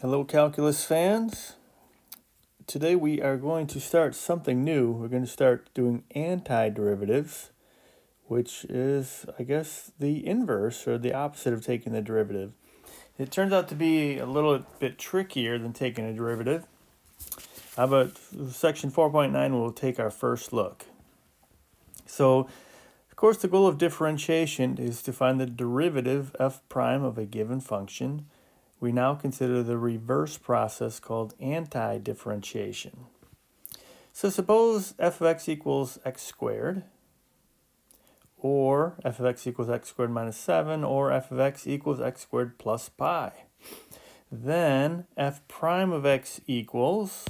Hello, calculus fans. Today we are going to start something new. We're going to start doing antiderivatives, which is, I guess, the inverse or the opposite of taking the derivative. It turns out to be a little bit trickier than taking a derivative. But section 4.9 will take our first look. So, of course, the goal of differentiation is to find the derivative f prime of a given function. We now consider the reverse process called anti-differentiation. So suppose f of x equals x squared, or f of x equals x squared minus 7, or f of x equals x squared plus pi. Then f prime of x equals,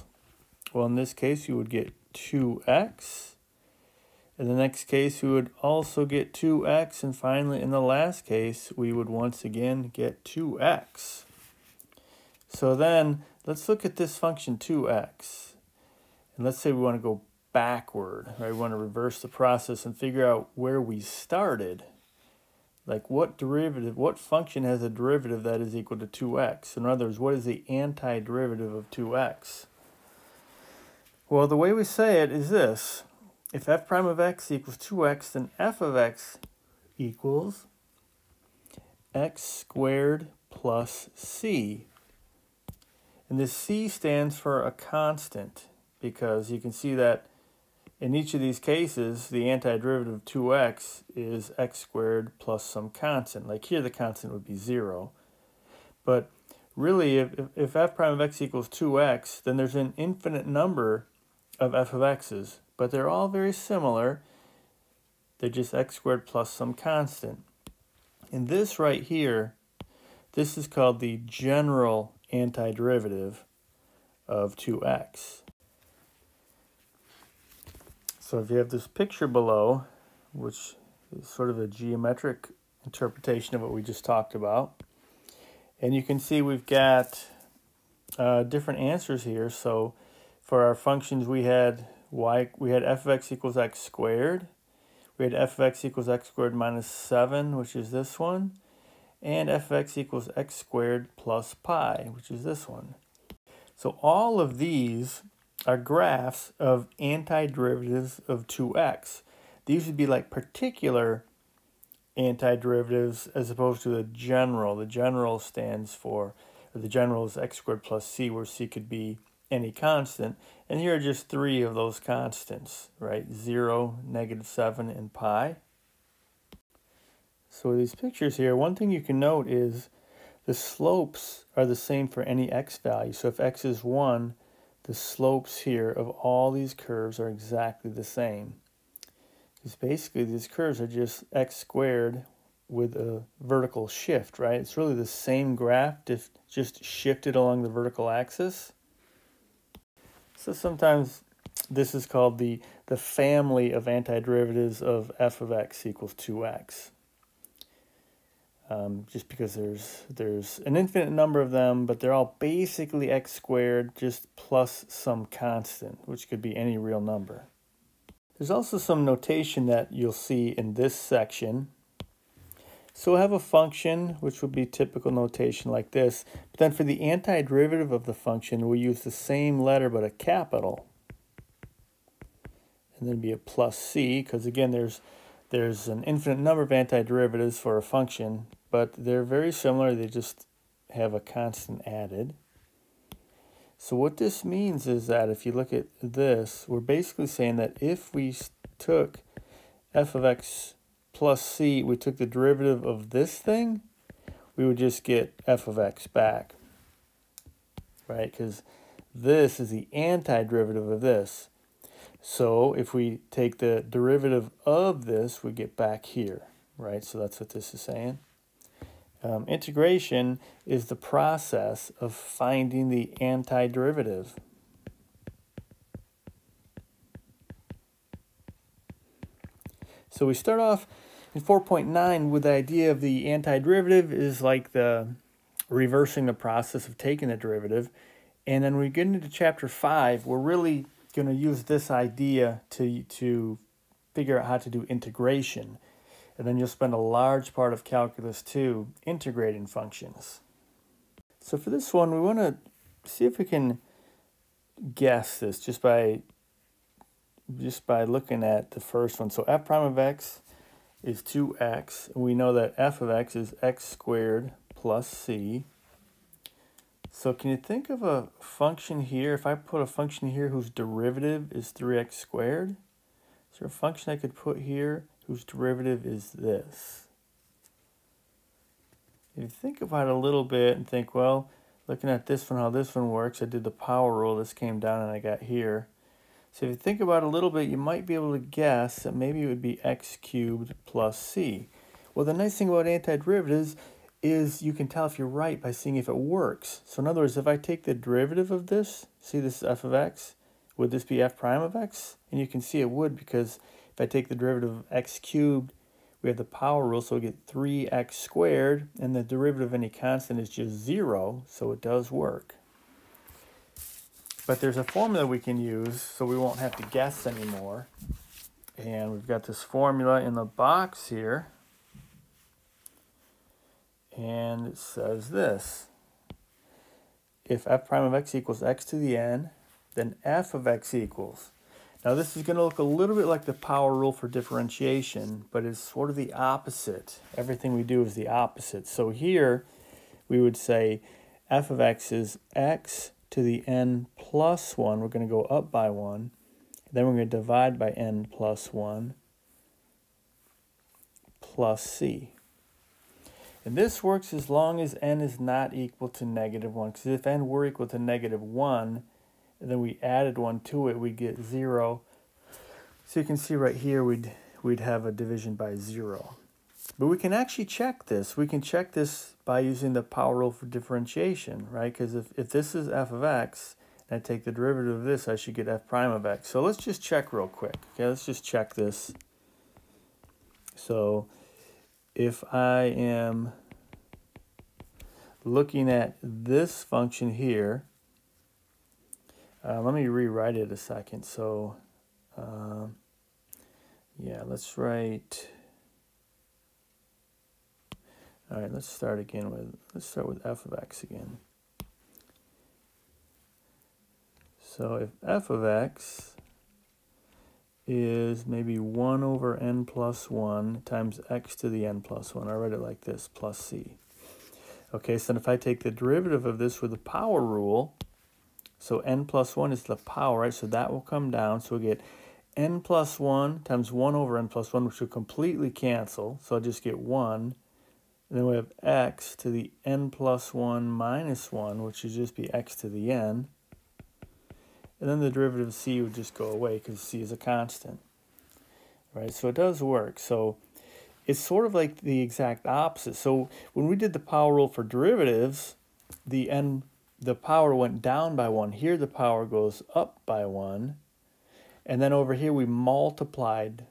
well, in this case you would get 2x. In the next case we would also get 2x, and finally in the last case we would once again get 2x. So then, let's look at this function 2x. And let's say we want to go backward, right? We want to reverse the process and figure out where we started. Like what function has a derivative that is equal to 2x? In other words, what is the antiderivative of 2x? Well, the way we say it is this. If f prime of x equals 2x, then f of x equals x squared plus c. And this c stands for a constant, because you can see that in each of these cases, the antiderivative of 2x is x squared plus some constant. Like here, the constant would be 0. But really, if f prime of x equals 2x, then there's an infinite number of f of x's. But they're all very similar. They're just x squared plus some constant. And this right here, this is called the general antiderivative of 2x. So if you have this picture below, which is sort of a geometric interpretation of what we just talked about, and you can see we've got different answers here. So for our functions, we had f of x equals x squared, we had f of x equals x squared minus 7, which is this one, and f of x equals x squared plus pi, which is this one. So all of these are graphs of antiderivatives of 2x. These would be like particular antiderivatives as opposed to the general. The general stands for, or the general is x squared plus c, where c could be any constant. And here are just 3 of those constants, right? 0, -7, and pi. So these pictures here, one thing you can note is the slopes are the same for any x value. So if x is 1, the slopes here of all these curves are exactly the same. Because basically these curves are just x squared with a vertical shift, right? It's really the same graph, just shifted along the vertical axis. So sometimes this is called the family of antiderivatives of f of x equals 2x. Just because there's an infinite number of them, but they're all basically x squared just plus some constant, which could be any real number. There's also some notation that you'll see in this section. So we'll have a function, which would be typical notation like this, but then for the antiderivative of the function, we'll use the same letter but a capital. And then be a plus c, because again, there's an infinite number of antiderivatives for a function, but they're very similar. They just have a constant added. So what this means is that if you look at this, we're basically saying that if we took f of x plus c, we took the derivative of this thing, we would just get f of x back, right? Because this is the antiderivative of this. So if we take the derivative of this, we get back here, right? So that's what this is saying. Integration is the process of finding the antiderivative. So we start off in 4.9 with the idea of the antiderivative is like the reversing the process of taking the derivative. And then we get into chapter 5, we're really going to use this idea to figure out how to do integration. And then you'll spend a large part of calculus 2 integrating functions. So for this one, we want to see if we can guess this just by looking at the first one. So f prime of x is 2x, and we know that f of x is x squared plus c. So can you think of a function here? If I put a function here whose derivative is 3x squared, is there a function I could put here whose derivative is this? If you think about it a little bit and think, well, looking at this one, how this one works, I did the power rule, this came down and I got here. So if you think about it a little bit, you might be able to guess that maybe it would be x cubed plus c. Well, the nice thing about antiderivatives is you can tell if you're right by seeing if it works. So in other words, if I take the derivative of this, see this is f of x, would this be f prime of x? And you can see it would, because if I take the derivative of x cubed, we have the power rule, so we get 3x squared, and the derivative of any constant is just 0, so it does work. But there's a formula we can use, so we won't have to guess anymore. And we've got this formula in the box here. And it says this: if f prime of x equals x to the n, then f of x equals. Now this is going to look a little bit like the power rule for differentiation, but it's sort of the opposite. Everything we do is the opposite. So here we would say f of x is x to the n plus 1. We're going to go up by 1. Then we're going to divide by n plus 1 plus c. And this works as long as n is not equal to -1. Because if n were equal to -1, and then we added 1 to it, we'd get 0. So you can see right here we'd have a division by 0. But we can actually check this. We can check this by using the power rule for differentiation, right? Because if this is f of x, and I take the derivative of this, I should get f prime of x. So let's just check real quick. Okay, let's just check this. So if I am looking at this function here, let me rewrite it a second. So yeah, let's start with f of x again. So if f of x is maybe 1 over n plus 1 times x to the n plus 1. I write it like this, plus c. Okay, so then if I take the derivative of this with the power rule, so n plus 1 is the power, right? So that will come down. So we get n plus 1 times 1 over n plus 1, which will completely cancel. So I'll just get 1. And then we have x to the n plus 1 minus 1, which would just be x to the n. And then the derivative of c would just go away because c is a constant. Right, so it does work. So it's sort of like the exact opposite. So when we did the power rule for derivatives, the power went down by 1. Here the power goes up by 1. And then over here we multiplied.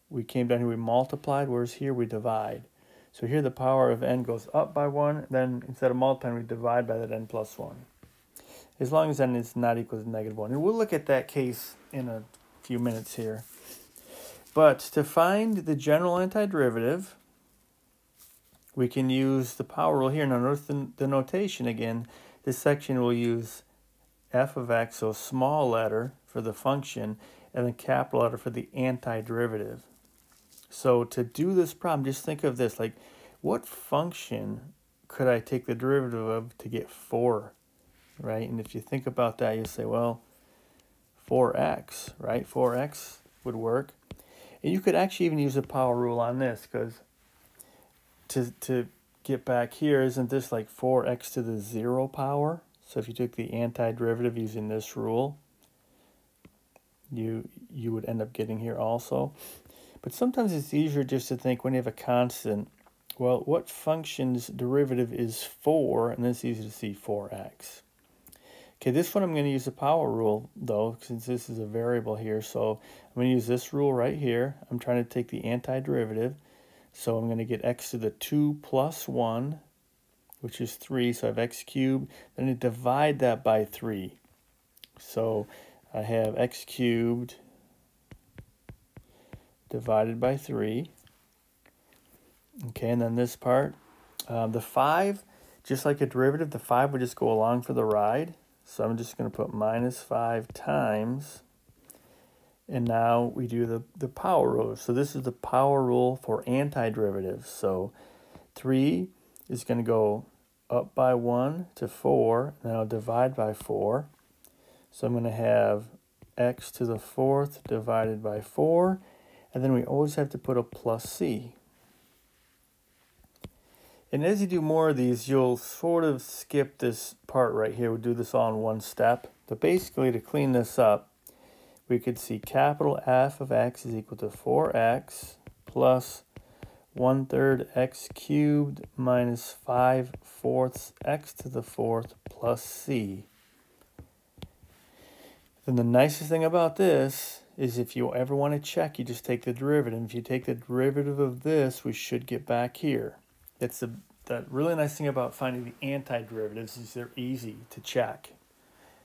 We came down here, we multiplied, whereas here we divide. So here the power of n goes up by 1, then instead of multiplying, we divide by that n plus 1. As long as n is not equal to -1. And we'll look at that case in a few minutes here. But to find the general antiderivative, we can use the power rule here. Now notice the notation again. This section will use f of x, so small letter for the function, and then capital letter for the antiderivative. So to do this problem, just think of this, like what function could I take the derivative of to get 4, right? And if you think about that, you say, well, 4x, right? 4x would work. And you could actually even use the power rule on this, because to get back here, isn't this like 4x to the 0 power? So if you took the antiderivative using this rule, you would end up getting here also. But sometimes it's easier just to think when you have a constant, well, what function's derivative is 4? And then it's easy to see 4x. Okay, this one I'm going to use the power rule, though, since this is a variable here. So I'm going to use this rule right here. I'm trying to take the antiderivative. So I'm going to get x to the 2 plus 1, which is 3. So I have x cubed. Then I divide that by 3. So I have x cubed divided by 3. Okay, and then this part, the 5 just like a derivative, the 5 would just go along for the ride. So I'm just going to put minus 5 times. And now we do the power rule. So this is the power rule for antiderivatives. So 3 is going to go up by 1 to 4, and I'll divide by 4. So I'm going to have x to the 4th divided by 4, and then we always have to put a plus c. And as you do more of these, you'll sort of skip this part right here. We'll do this all in one step. But basically, to clean this up, we could see capital F of x is equal to 4x plus 1/3 x cubed minus 5/4 x to the 4th plus c. Then the nicest thing about this is if you ever want to check, you just take the derivative. If you take the derivative of this, we should get back here. That's the really nice thing about finding the antiderivatives is they're easy to check.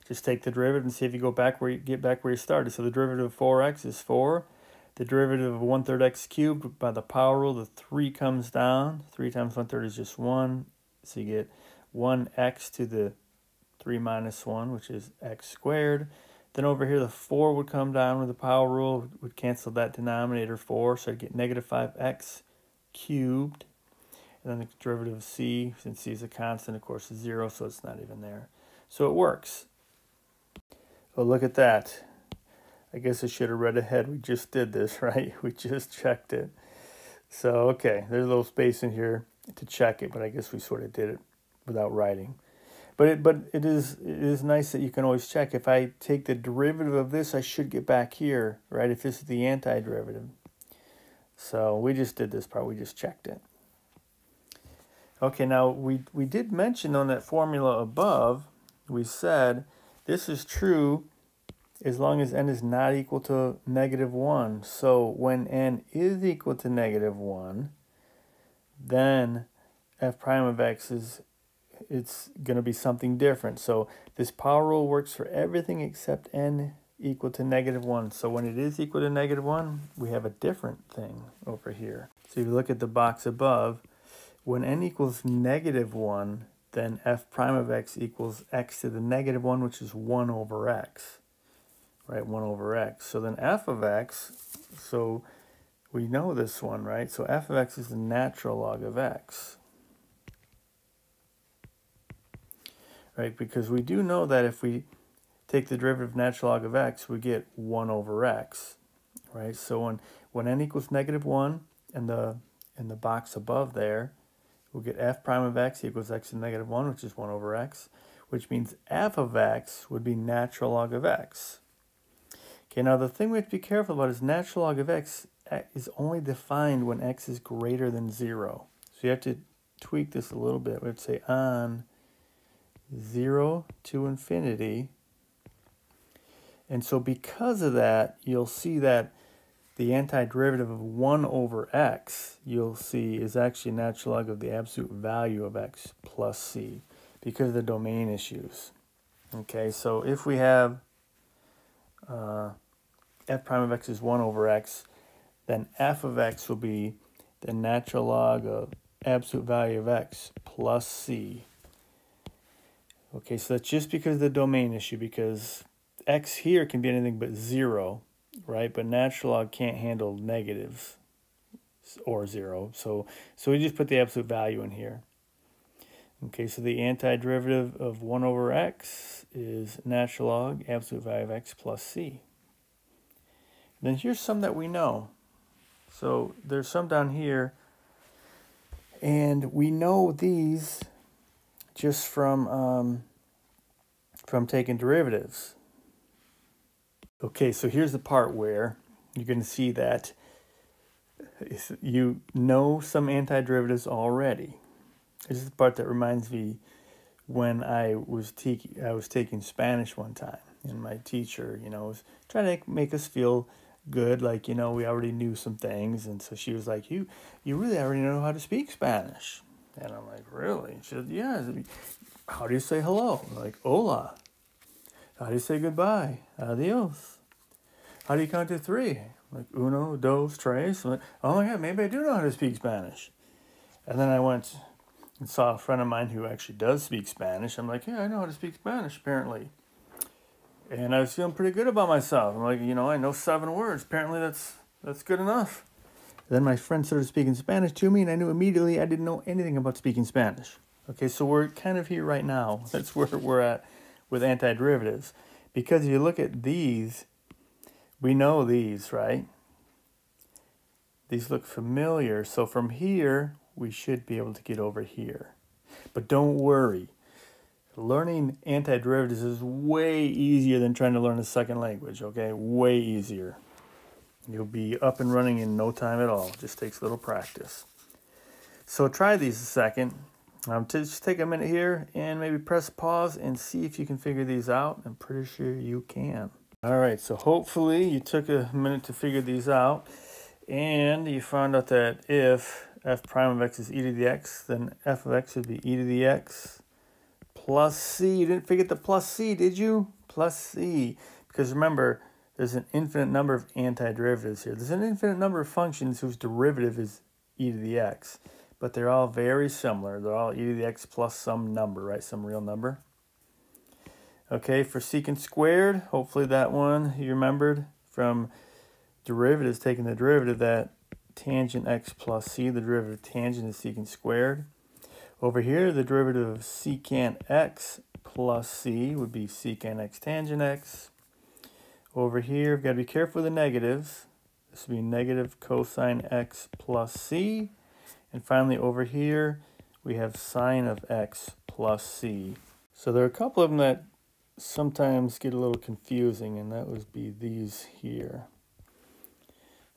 Just take the derivative and see if you get back where you started. So the derivative of 4x is 4. The derivative of 1/3 x cubed, by the power rule, the 3 comes down. 3 times 1/3 is just 1. So you get 1x to the 3 minus 1, which is x squared. Then over here, the 4 would come down with the power rule, would cancel that denominator 4. So I'd get negative 5x cubed. And then the derivative of c, since c is a constant, of course, is 0, so it's not even there. So it works. Well, look at that. I guess I should have read ahead. We just did this, right? We just checked it. So, okay, there's a little space in here to check it, but I guess we sort of did it without writing. But it is nice that you can always check. If I take the derivative of this, I should get back here, right? If this is the antiderivative. So we just did this part. We just checked it. Okay, now we did mention on that formula above, we said this is true as long as n is not equal to -1. So when n is equal to -1, then f prime of x it's going to be something different. So this power rule works for everything except n equal to -1. So when it is equal to -1, we have a different thing over here. So if you look at the box above, when n equals -1, then f prime of x equals x to the -1, which is 1 over x. Right, 1 over x. So then f of x, so we know this one, right? So f of x is the natural log of x. Right, because we do know that if we take the derivative of natural log of x, we get 1 over x. Right, so when n equals -1, and in the box above there, we'll get f prime of x equals x to the -1, which is 1 over x, which means f of x would be natural log of x. Okay, now the thing we have to be careful about is natural log of x is only defined when x is greater than 0. So you have to tweak this a little bit. We have to say on 0 to infinity. And so because of that, you'll see that the antiderivative of 1 over x, you'll see, is actually natural log of the absolute value of x plus c because of the domain issues. Okay, so if we have f prime of x is 1 over x, then f of x will be the natural log of absolute value of x plus c. Okay, so that's just because of the domain issue, because x here can be anything but 0, right? But natural log can't handle negatives or 0. So we just put the absolute value in here. Okay, so the antiderivative of 1 over x is natural log absolute value of x plus c. Then here's some that we know. So there's some down here, and we know these just from taking derivatives. Okay, so here's the part where you're going to see that you know some antiderivatives already. This is the part that reminds me when I was taking Spanish one time, and my teacher, was trying to make us feel good, like, we already knew some things, and so she was like, you really already know how to speak Spanish. And I'm like, really? And she said, yeah. How do you say hello? I'm like, hola. How do you say goodbye? Adios. How do you count to 3? I'm like, uno, dos, tres. I'm like, oh my God, maybe I do know how to speak Spanish. And then I went, and saw a friend of mine who actually does speak Spanish. I'm like, yeah, I know how to speak Spanish, apparently. And I was feeling pretty good about myself. I'm like, you know, I know 7 words. Apparently that's good enough. Then my friend started speaking Spanish to me, and I knew immediately I didn't know anything about speaking Spanish. Okay, so we're kind of here right now. That's where we're at with antiderivatives. Because if you look at these, we know these, right? These look familiar. So from here, we should be able to get over here. But don't worry. Learning antiderivatives is way easier than trying to learn a second language, okay? Way easier. You'll be up and running in no time at all. Just takes a little practice. So try these a second. Just take a minute here and maybe press pause and see if you can figure these out. I'm pretty sure you can. All right, so hopefully you took a minute to figure these out and you found out that if f prime of x is e to the x, then f of x would be e to the x plus c. You didn't forget the plus c, did you? Plus c. Because remember, there's an infinite number of antiderivatives here. There's an infinite number of functions whose derivative is e to the x. But they're all very similar. They're all e to the x plus some number, right? Some real number. Okay, for secant squared, hopefully that one you remembered from derivatives, taking the derivative, that tangent x plus c, the derivative of tangent is secant squared. Over here, the derivative of secant x plus c would be secant x tangent x. Over here, we've got to be careful with the negatives. This would be negative cosine x plus c. And finally, over here, we have sine of x plus c. So there are a couple of them that sometimes get a little confusing, and that would be these here.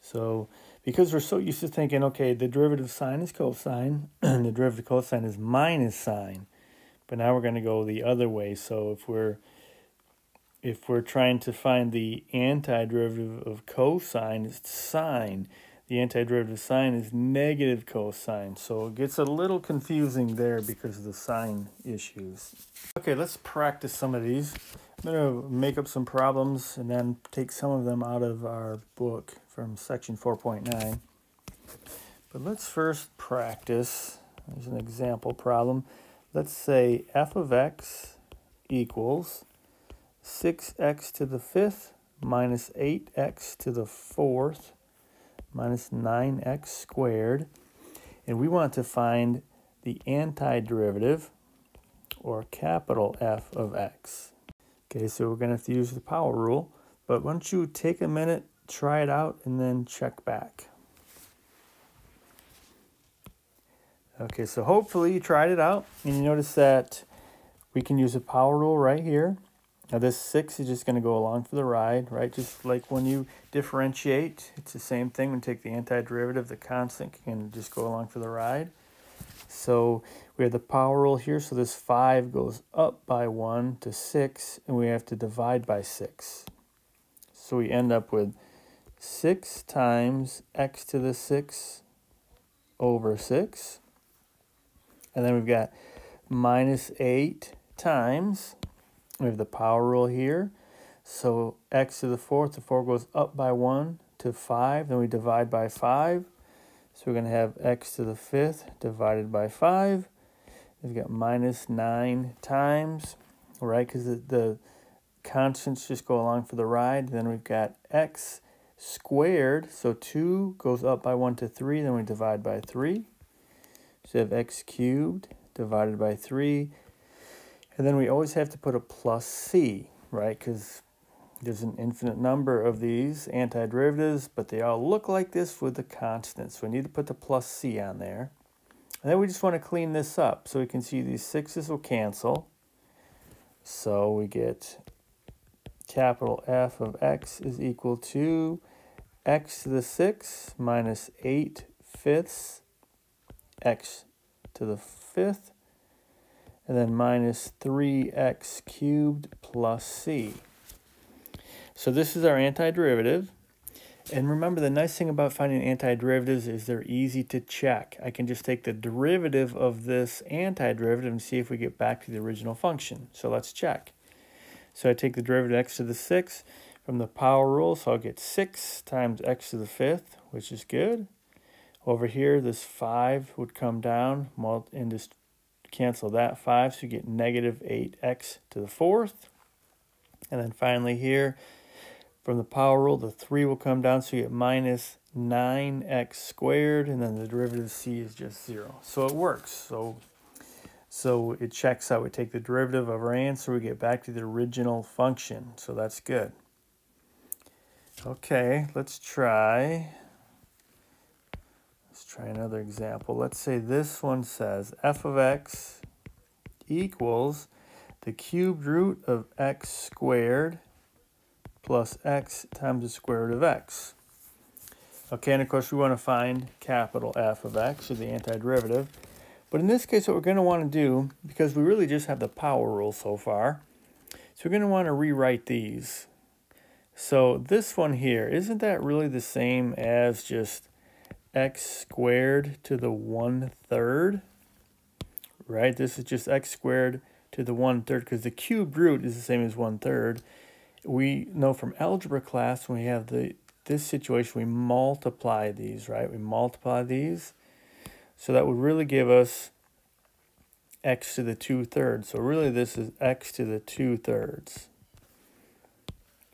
So because we're so used to thinking, okay, the derivative of sine is cosine, and the derivative of cosine is minus sine. But now we're going to go the other way. So if we're trying to find the antiderivative of cosine, it's sine. The antiderivative of sine is negative cosine. So it gets a little confusing there because of the sign issues. Okay, let's practice some of these. I'm going to make up some problems and then take some of them out of our book from section 4.9. But let's first practice. There's an example problem. Let's say f of x equals 6x to the 5th minus 8x to the 4th minus 9x squared. And we want to find the antiderivative, or capital F of x. Okay, so we're going to have to use the power rule. But why don't you take a minute, try it out, and then check back. Okay, so hopefully you tried it out, and you notice that we can use a power rule right here. Now this 6 is just going to go along for the ride, right? Just like when you differentiate, it's the same thing. When you take the antiderivative, the constant can just go along for the ride. So we have the power rule here, so this 5 goes up by 1 to 6, and we have to divide by 6. So we end up with 6 times x to the 6 over 6. And then we've got minus 8 times, we have the power rule here. So x to the 4th, the 4 goes up by 1 to 5. Then we divide by 5. So we're going to have x to the 5th divided by 5. We've got minus 9 times, right? Because the constants just go along for the ride. Then we've got x squared. So 2 goes up by 1 to 3. Then we divide by 3. So we have x cubed divided by 3. And then we always have to put a plus c, right? Because there's an infinite number of these antiderivatives, but they all look like this with the constants. So we need to put the plus c on there. And then we just want to clean this up. So we can see these 6's will cancel. So we get capital F of x is equal to x to the 6 minus 8 fifths x to the 5th. And then minus 3x cubed plus c. So this is our antiderivative. And remember, the nice thing about finding antiderivatives is they're easy to check. I can just take the derivative of this antiderivative and see if we get back to the original function. So let's check. So I take the derivative of x to the 6 from the power rule. So I'll get 6 times x to the 5th, which is good. Over here, this 5 would come down and just cancel that 5, so you get negative 8x to the fourth. And then finally here, from the power rule, the 3 will come down, so you get minus 9x squared, and then the derivative of c is just 0. So it works. So it checks out. We take the derivative of our answer, we get back to the original function. So that's good. Okay, let's try another example. Let's say this one says f of x equals the cubed root of x squared plus x times the square root of x. Okay, and of course we want to find capital F of x, or the antiderivative. But in this case, what we're going to want to do, because we really just have the power rule so far, so we're going to want to rewrite these. So this one here, isn't that really the same as just x squared to the 1/3? Right? This is just x squared to the 1/3, because the cubed root is the same as 1/3. We know from algebra class, when we have this situation, we multiply these, right? We multiply these. So that would really give us x to the 2/3. So really this is x to the 2/3.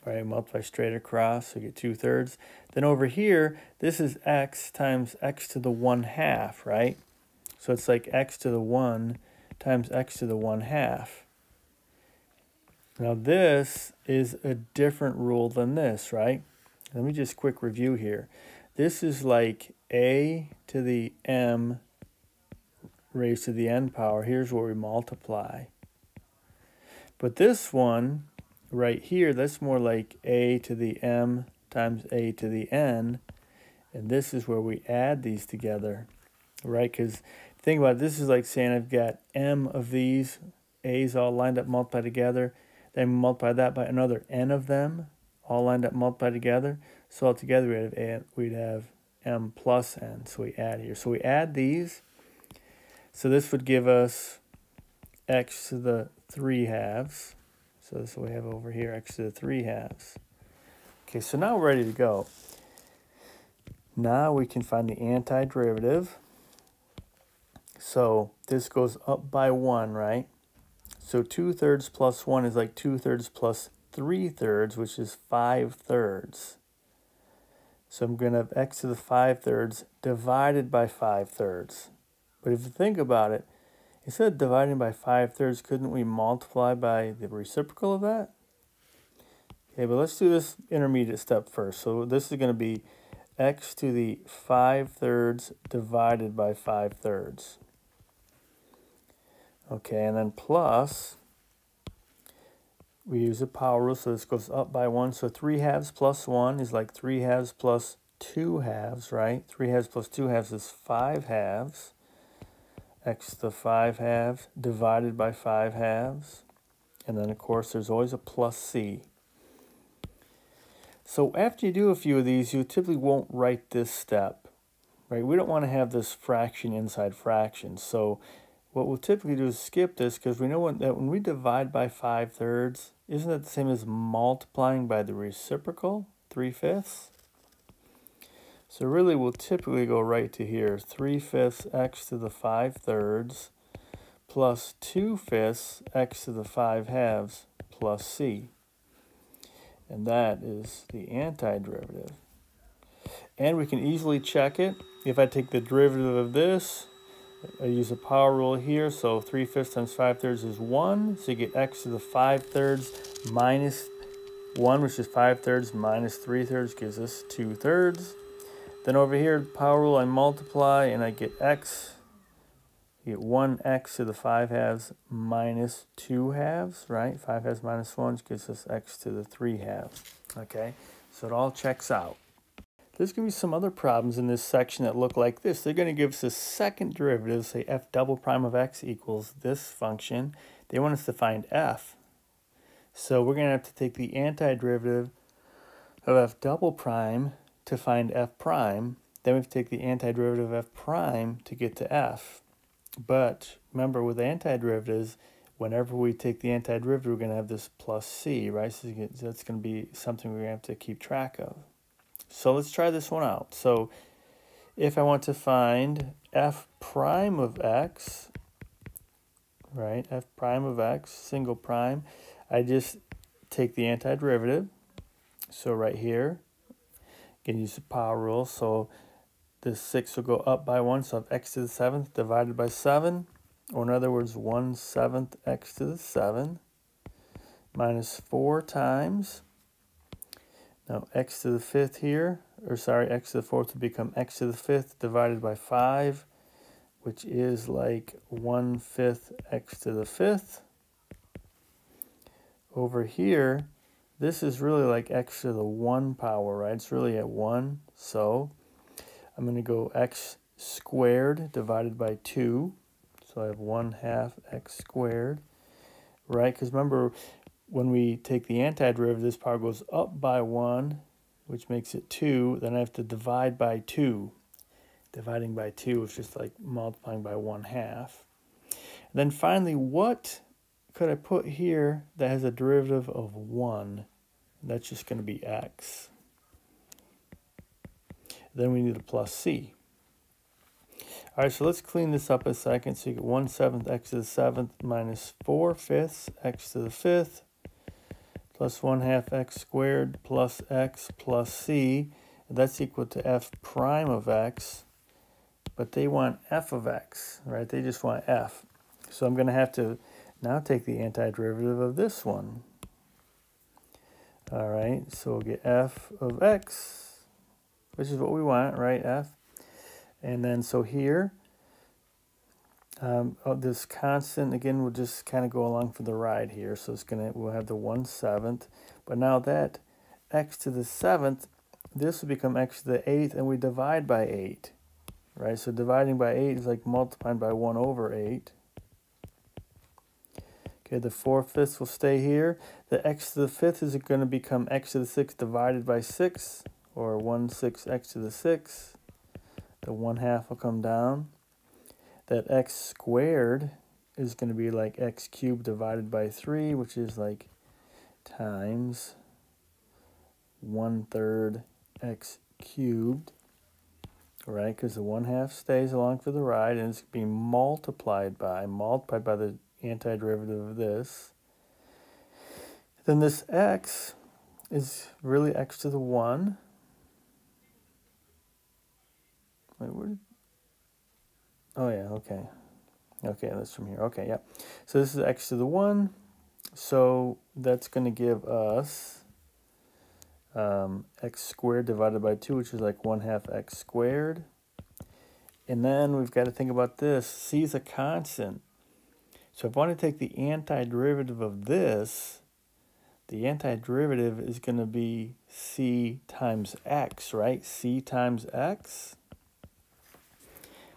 Right, multiply straight across, so you get 2/3. Then over here, this is x times x to the 1/2, right? So it's like x to the 1 times x to the 1/2. Now this is a different rule than this, right? Let me just quick review here. This is like a to the m raised to the n power. Here's where we multiply. But this one right here, that's more like a to the m times a to the n. And this is where we add these together, right? Because think about it, this is like saying I've got m of these a's all lined up, multiplied together. Then multiply that by another n of them, all lined up, multiplied together. So altogether we'd have m plus n. So we add here. So we add these. So this would give us x to the 3/2. So this is what we have over here, x to the 3/2. Okay, so now we're ready to go. Now we can find the antiderivative. So this goes up by 1, right? So 2/3 plus 1 is like 2/3 plus 3/3, which is 5/3. So I'm going to have x to the 5/3 divided by 5/3. But if you think about it, instead of dividing by 5/3, couldn't we multiply by the reciprocal of that? Okay, but let's do this intermediate step first. So this is going to be x to the 5/3 divided by 5/3. Okay, and then plus, we use a power rule, so this goes up by 1. So 3/2 plus 1 is like 3/2 plus 2/2, right? 3/2 plus 2/2 is 5/2. X to the 5/2 divided by 5/2. And then, of course, there's always a plus c. So after you do a few of these, you typically won't write this step, right? We don't want to have this fraction inside fraction. So what we'll typically do is skip this, because we know that when we divide by 5/3, isn't that the same as multiplying by the reciprocal, 3/5? So really we'll typically go right to here, 3/5 x to the 5/3 plus 2/5 x to the 5/2 plus c. And that is the antiderivative. And we can easily check it. If I take the derivative of this, I use a power rule here, so 3/5 times 5/3 is 1. So you get x to the 5/3 minus 1, which is 5/3 minus 3/3 gives us 2/3. Then over here, power rule, I multiply and I get x. You get 1x to the 5/2 minus 2/2, right? 5/2 minus 1 gives us x to the 3/2. Okay, so it all checks out. There's going to be some other problems in this section that look like this. They're going to give us a second derivative, say f double prime of x equals this function. They want us to find f. So we're going to have to take the antiderivative of f double prime to find f prime. Then we have to take the antiderivative of f prime to get to f. But remember, with antiderivatives, whenever we take the antiderivative, we're going to have this plus c, right? So that's going to be something we're going to have to keep track of. So let's try this one out. So if I want to find f prime of x, right? F prime of x, single prime. I just take the antiderivative. So right here, you can use the power rule. So this 6 will go up by 1, so I have x to the 7th divided by 7. Or in other words, 1/7 x to the 7 minus 4 times. Now x to the 5th here, or sorry, x to the 4th will become x to the 5th divided by 5, which is like 1/5 x to the 5th. Over here, this is really like x to the 1 power, right? It's really at 1, so I'm going to go x squared divided by 2. So I have 1/2 x squared, right? Because remember, when we take the antiderivative, this power goes up by 1, which makes it 2. Then I have to divide by 2. Dividing by 2 is just like multiplying by 1/2. Then finally, what could I put here that has a derivative of 1? That's just going to be x. Then we need a plus c. All right, so let's clean this up a second. So you get 1/7 x to the 7th minus 4/5 x to the 5th plus 1/2 x squared plus x plus c. That's equal to f prime of x. But they want f of x, right? They just want f. So I'm going to have to now take the antiderivative of this one. All right, so we'll get f of x, which is what we want, right, f. And then so here, this constant, again, will just kind of go along for the ride here. So we'll have the 1/7. But now that x to the 7th, this will become x to the 8th, and we divide by 8, right? So dividing by 8 is like multiplying by 1/8. Okay, the 4/5 will stay here. The x to the 5th is going to become x to the 6th divided by 6, or 1/6 x to the 6th. The 1/2 will come down. That x squared is going to be like x cubed divided by 3, which is like times 1/3 x cubed, right? Because the 1/2 stays along for the ride, and it's being multiplied by the antiderivative of this. Then this x is really x to the 1. Wait, oh yeah, okay. Okay, that's from here. Okay, yeah. So this is x to the 1. So that's going to give us x squared divided by 2, which is like 1/2 x squared. And then we've got to think about this. C is a constant. So if I want to take the antiderivative of this, the antiderivative is going to be c times x, right? C times x.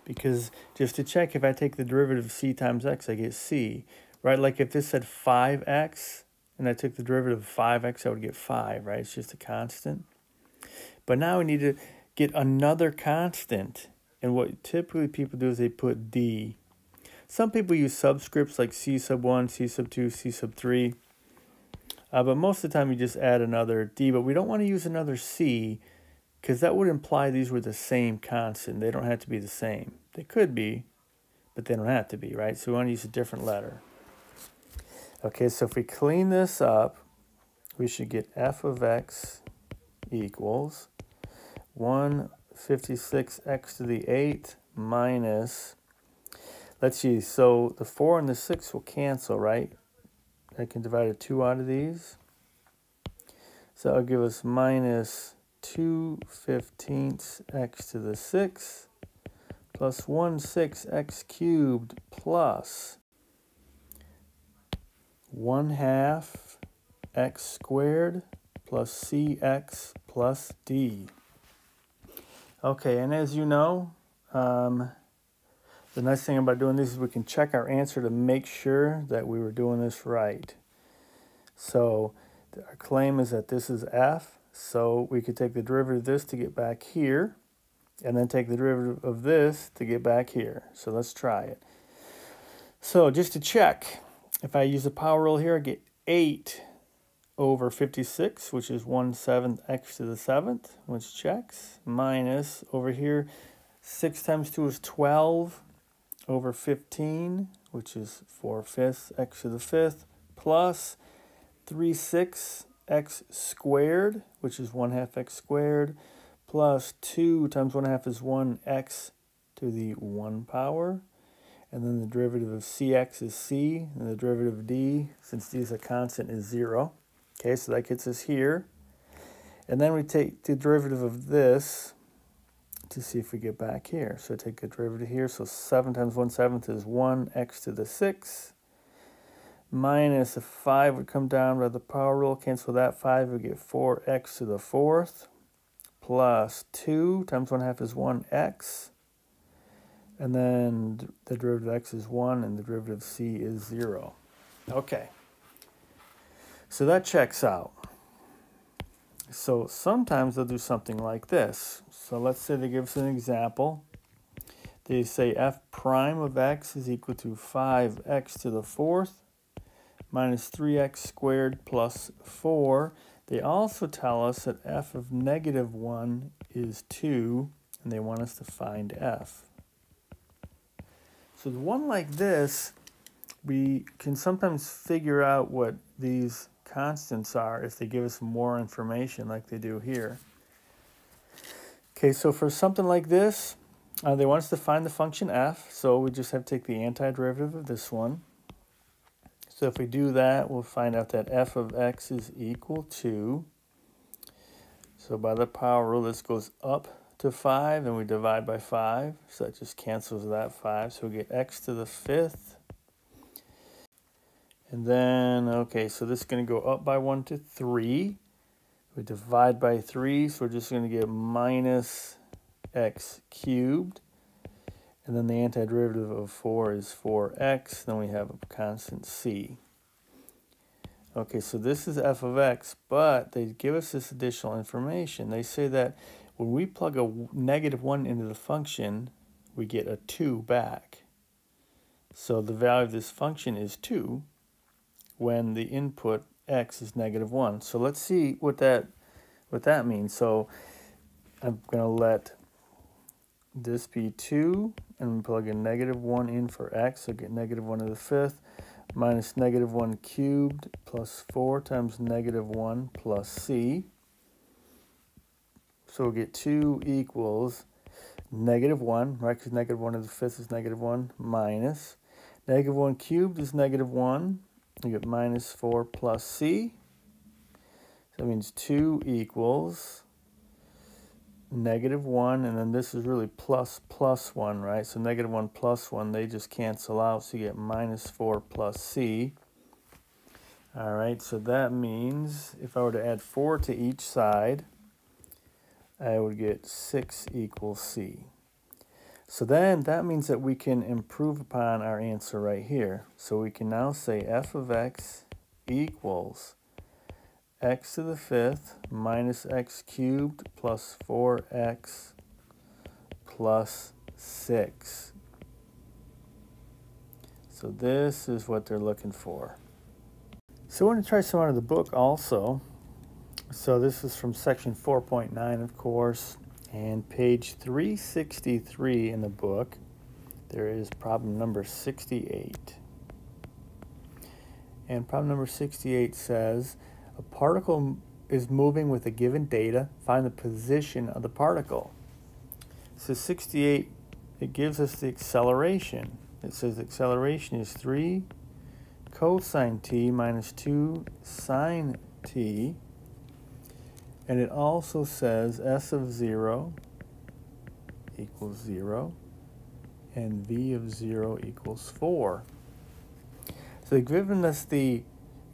Because just to check, if I take the derivative of c times x, I get c, right? Like if this said 5x, and I took the derivative of 5x, I would get 5, right? It's just a constant. But now we need to get another constant. And what typically people do is they put d. Some people use subscripts like c sub 1, c sub 2, c sub 3. But most of the time you just add another d. But we don't want to use another c, because that would imply these were the same constant. They don't have to be the same. They could be, but they don't have to be, right? So we want to use a different letter. Okay, so if we clean this up, we should get f of x equals 1/56 x to the 8th minus, let's see, so the 4 and the 6 will cancel, right? I can divide a 2 out of these. So that'll give us minus 2/15 x to the 6th plus 1/6 x cubed plus 1/2 x squared plus cx plus d. Okay, and as you know, the nice thing about doing this is we can check our answer to make sure that we were doing this right. So our claim is that this is f, so we could take the derivative of this to get back here, and then take the derivative of this to get back here. So let's try it. So just to check, if I use the power rule here, I get 8/56, which is 1/7 x to the 7th, which checks, minus over here, 6 times 2 is 12/15, which is 4/5 x to the 5th, plus 3/6 x squared, which is 1/2 x squared, plus 2 times 1/2 is 1 x to the 1 power. And then the derivative of cx is c, and the derivative of d, since d is a constant, is 0. Okay, so that gets us here. And then we take the derivative of this to see if we get back here. So take the derivative here. So 7 times 1/7 is 1 x to the 6. Minus a 5 would come down by the power rule. Cancel that 5, we get 4x to the 4th. Plus 2 times 1/2 is 1x. And then the derivative of x is 1, and the derivative of c is 0. Okay. So that checks out. So sometimes they'll do something like this. So let's say they give us an example. They say f prime of x is equal to 5x to the 4th minus 3x squared plus 4. They also tell us that f of -1 is 2, and they want us to find f. So the one like this, we can sometimes figure out what these constants are if they give us more information like they do here. Okay, so for something like this, they want us to find the function f, so we just have to take the antiderivative of this one. So if we do that, we'll find out that f of x is equal to, so by the power rule, this goes up to 5, and we divide by 5, so that just cancels that 5, so we get x to the 5th. And then, okay, so this is going to go up by 1 to 3. We divide by 3, so we're just going to get minus x cubed. And then the antiderivative of 4 is 4x. Then we have a constant c. Okay, so this is f of x, but they give us this additional information. They say that when we plug a -1 into the function, we get a 2 back. So the value of this function is 2 when the input x is -1. So let's see what that means. So I'm going to let this be 2, and we plug a -1 in for x, so get -1 to the 5th, minus -1 cubed plus 4 times -1 plus c. So we'll get 2 equals -1, right, because -1 to the 5th is -1, minus -1 cubed is -1. You get minus 4 plus c. So that means 2 equals -1, and then this is really plus 1, right? So -1 plus 1, they just cancel out, so you get minus 4 plus c. All right, so that means if I were to add 4 to each side, I would get 6 equals c. So then that means that we can improve upon our answer right here. So we can now say f of x equals x to the 5th minus x cubed plus 4x plus 6. So this is what they're looking for. So we're going to try some out of the book also. So this is from section 4.9, of course, and page 363 in the book. There is problem number 68. And problem number 68 says, a particle is moving with a given data. Find the position of the particle. So 68, it gives us the acceleration. It says the acceleration is 3 cosine t minus 2 sine t. And it also says s of 0 equals 0 and v of 0 equals 4. So they've given us the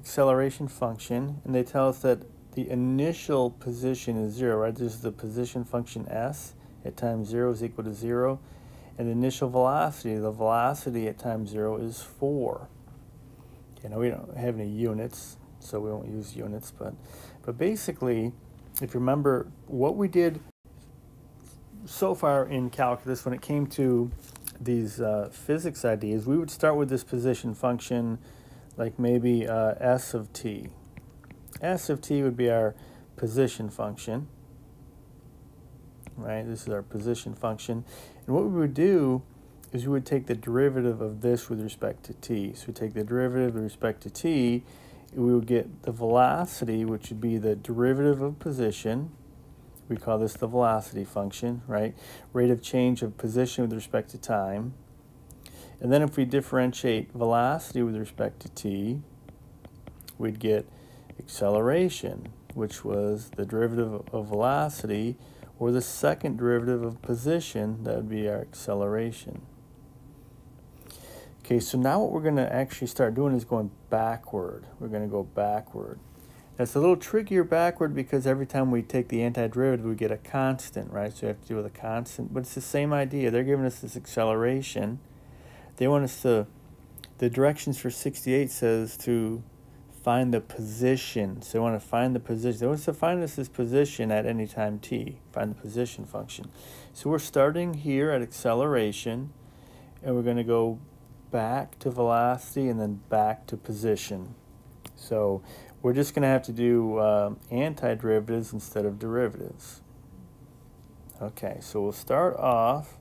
acceleration function, and they tell us that the initial position is 0, right? This is the position function s at time 0 is equal to 0. And the initial velocity, the velocity at time 0 is 4. You know, we don't have any units, so we won't use units, but basically, if you remember what we did so far in calculus when it came to these physics ideas, we would start with this position function, like maybe s of t. S of t would be our position function, right? This is our position function. And what we would do is we would take the derivative of this with respect to t. So we take the derivative with respect to t, we would get the velocity, which would be the derivative of position. We call this the velocity function, right? Rate of change of position with respect to time. And then if we differentiate velocity with respect to t, we'd get acceleration, which was the derivative of velocity, or the second derivative of position, that would be our acceleration. Okay, so now what we're going to actually start doing is going backward. We're going to go backward. That's a little trickier backward because every time we take the antiderivative, we get a constant, right? So you have to deal with a constant, but it's the same idea. They're giving us this acceleration. They want us to, the directions for 68 says to find the position. So they want to find the position. They want us to find this position at any time t, find the position function. So we're starting here at acceleration, and we're going to go back to velocity and then back to position. So we're just going to have to do antiderivatives instead of derivatives. Okay, so we'll start off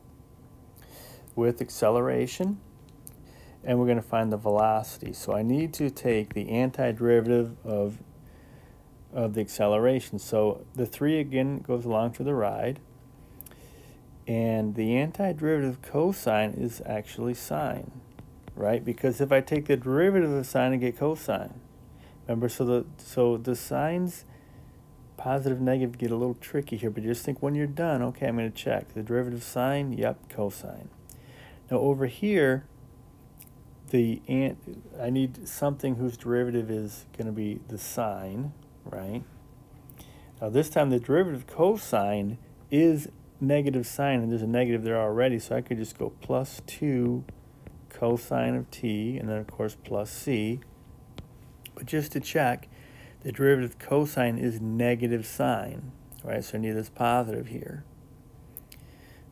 with acceleration, and we're going to find the velocity. So I need to take the antiderivative of the acceleration. So the 3 again goes along for the ride, and the antiderivative cosine is actually sine, right? Because if I take the derivative of sine, I get cosine. Remember, so the signs, positive, negative, get a little tricky here, but just think when you're done, okay, I'm going to check. The derivative of sine, yep, cosine. Now over here, I need something whose derivative is going to be the sine, right? Now this time the derivative of cosine is negative sine, and there's a negative there already, so I could just go plus 2 cosine of t, and then of course plus c. But just to check, the derivative of cosine is negative sine, right? So I need this positive here.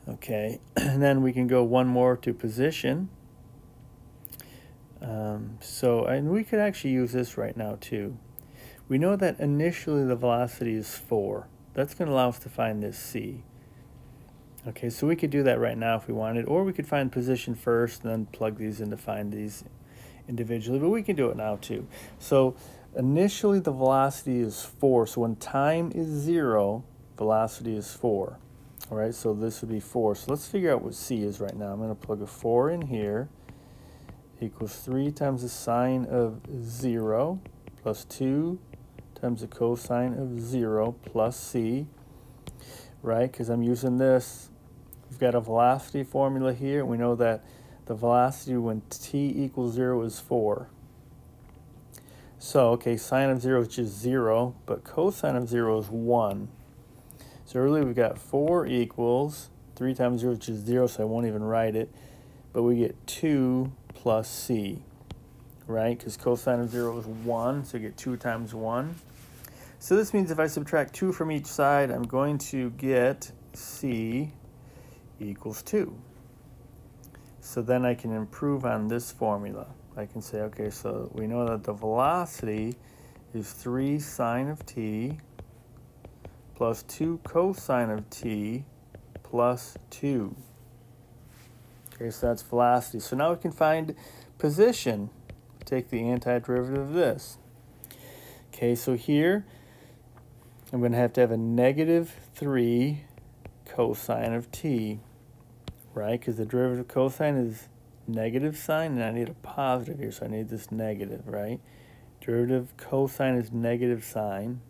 Okay, and then we can go one more to position. And we could actually use this right now too. We know that initially the velocity is 4. That's going to allow us to find this c. Okay, so we could do that right now if we wanted, or we could find position first and then plug these in to find these individually, but we can do it now too. So initially the velocity is 4, so when time is 0, velocity is 4. All right, so this would be 4. So let's figure out what c is right now. I'm going to plug a 4 in here, equals 3 times the sine of 0 plus 2 times the cosine of 0 plus c, right? Because I'm using this. We've got a velocity formula here, and we know that the velocity when t equals 0 is 4. So, okay, sine of 0 is just 0, but cosine of 0 is 1. So earlier we've got 4 equals 3 times 0, which is 0, so I won't even write it. But we get 2 plus c, right? Because cosine of 0 is 1, so you get 2 times 1. So this means if I subtract 2 from each side, I'm going to get c equals 2. So then I can improve on this formula. I can say, okay, so we know that the velocity is 3 sine of t plus 2 cosine of t plus 2. Okay, so that's velocity. So now we can find position. Take the antiderivative of this. Okay, so here I'm going to have a negative 3 cosine of t, right? Because the derivative of cosine is negative sine, and I need a positive here, so I need this negative, right? Derivative of cosine is negative sine.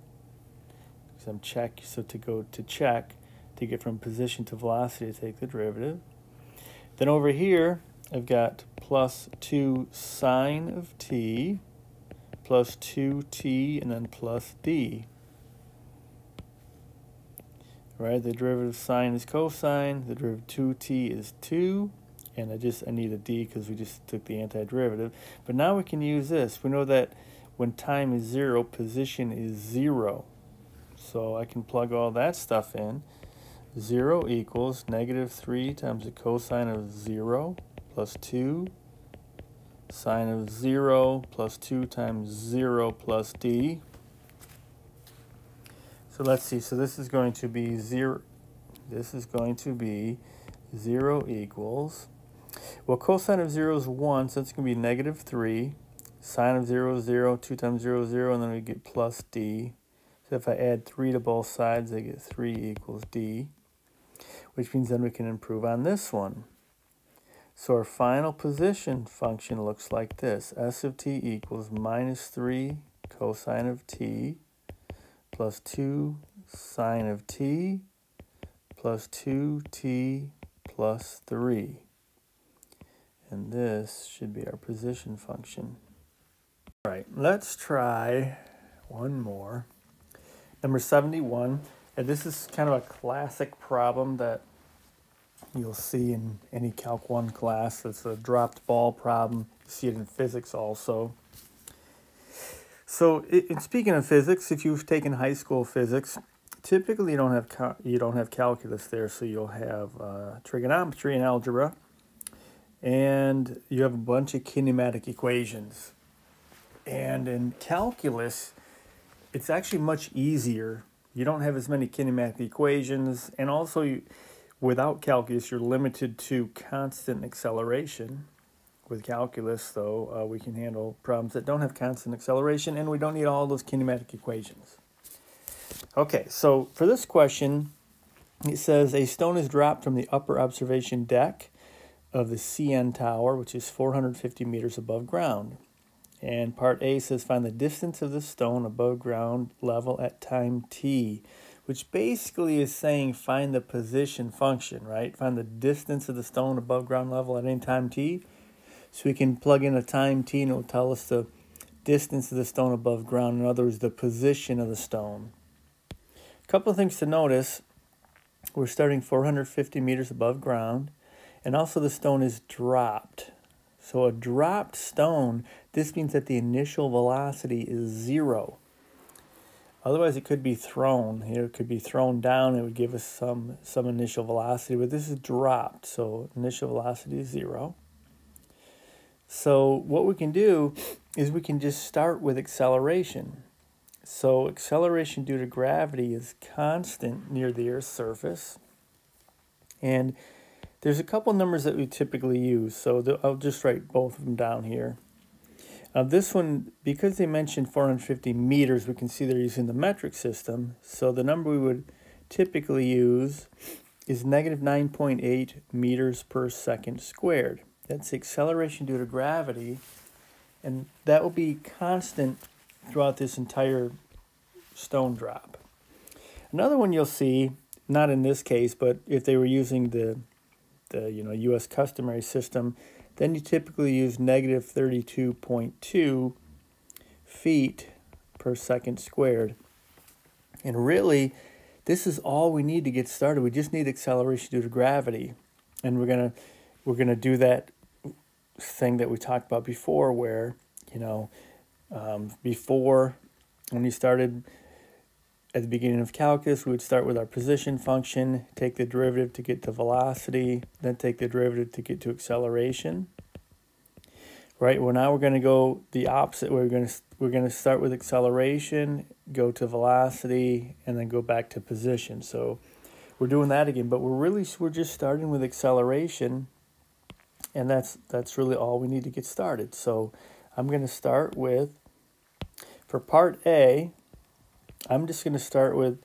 So I'm check. So to go to check, to get from position to velocity, to take the derivative. Then over here, I've got plus 2 sine of t plus 2t and then plus d. Right, the derivative of sine is cosine, the derivative of 2t is 2, and I need a d because we just took the antiderivative. But now we can use this. We know that when time is 0, position is 0. So I can plug all that stuff in. 0 equals negative 3 times the cosine of 0 plus 2 sine of 0 plus 2 times 0 plus d. So let's see. So this is going to be 0. This is going to be 0 equals. Well, cosine of 0 is 1, so it's going to be negative 3. Sine of 0 is 0, 2 times 0 is 0, and then we get plus d. So if I add 3 to both sides, I get 3 equals d, which means then we can improve on this one. So our final position function looks like this. S of t equals minus 3 cosine of t plus 2 sine of t plus 2t plus 3. And this should be our position function. All right, let's try one more. Number 71. And this is kind of a classic problem that you'll see in any Calc 1 class. It's a dropped ball problem. You see it in physics also. So, speaking of physics, if you've taken high school physics, typically you don't have calculus there, so you'll have trigonometry and algebra, and you have a bunch of kinematic equations. And in calculus, it's actually much easier. You don't have as many kinematic equations, and also without calculus, you're limited to constant acceleration. With calculus, though, we can handle problems that don't have constant acceleration, and we don't need all those kinematic equations. Okay, so for this question, it says a stone is dropped from the upper observation deck of the CN tower, which is 450 meters above ground. And part A says find the distance of the stone above ground level at time t, which basically is saying find the position function, right? Find the distance of the stone above ground level at any time t. So we can plug in a time t and it will tell us the distance of the stone above ground. In other words, the position of the stone. A couple of things to notice. We're starting 450 meters above ground. And also the stone is dropped. So a dropped stone, this means that the initial velocity is 0. Otherwise it could be thrown. It could be thrown down. It would give us some initial velocity. But this is dropped. So initial velocity is 0. So what we can do is we can just start with acceleration. So acceleration due to gravity is constant near the Earth's surface. And there's a couple numbers that we typically use. So I'll just write both of them down here. This one, because they mentioned 450 meters, we can see they're using the metric system. So the number we would typically use is negative 9.8 meters per second squared. That's acceleration due to gravity, and that will be constant throughout this entire stone drop. Another one you'll see, not in this case, but if they were using the U.S. customary system, then you typically use negative 32.2 feet per second squared. And really, this is all we need to get started. We just need acceleration due to gravity, and we're gonna do that thing that we talked about before, where before, when you started at the beginning of calculus, we would start with our position function, take the derivative to get to velocity, then take the derivative to get to acceleration. Right. Well, now we're going to go the opposite. We're going to start with acceleration, go to velocity, and then go back to position. So we're doing that again, but we're just starting with acceleration. And that's really all we need to get started. So I'm going to start with, for part A, I'm just going to start with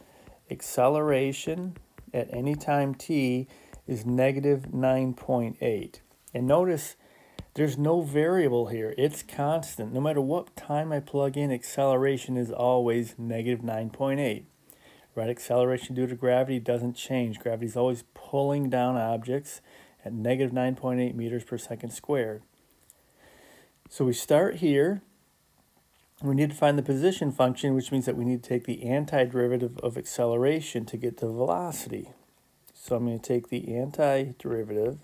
acceleration at any time t is negative 9.8. And notice there's no variable here. It's constant. No matter what time I plug in, acceleration is always negative 9.8. Right? Acceleration due to gravity doesn't change. Gravity is always pulling down objects at negative 9.8 meters per second squared. So we start here. We need to find the position function, which means that we need to take the antiderivative of acceleration to get the velocity. So I'm going to take the antiderivative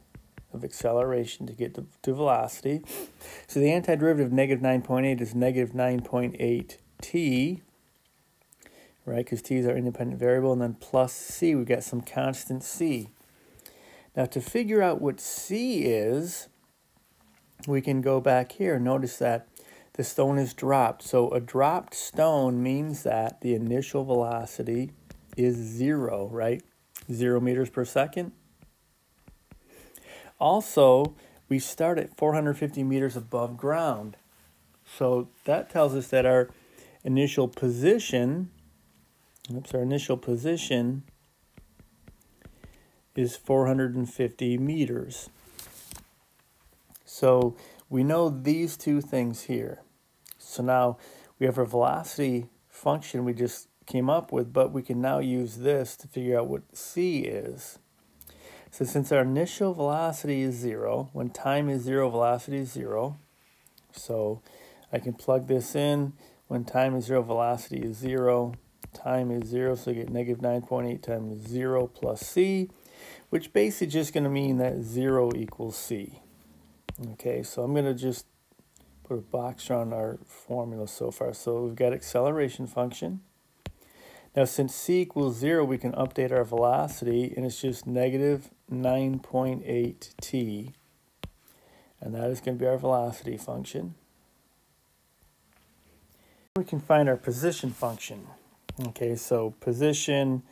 of acceleration to get to velocity. So the antiderivative of negative 9.8 is negative 9.8 t, right, because t is our independent variable, and then plus c, we've got some constant c. Now to figure out what c is, we can go back here. Notice that the stone is dropped. So a dropped stone means that the initial velocity is 0, right? 0 meters per second. Also, we start at 450 meters above ground. So that tells us that our initial position, is 450 meters. So we know these two things here. So now we have our velocity function we just came up with, but we can now use this to figure out what c is. So since our initial velocity is 0, when time is 0, velocity is 0. So I can plug this in. When time is 0, velocity is 0. Time is 0, so I get negative 9.8 times 0 plus c, which basically just going to mean that 0 equals c. Okay, so I'm going to just put a box around our formula so far. So we've got acceleration function. Now since c equals 0, we can update our velocity, and it's just negative 9.8 t. And that is going to be our velocity function. We can find our position function. Okay, so position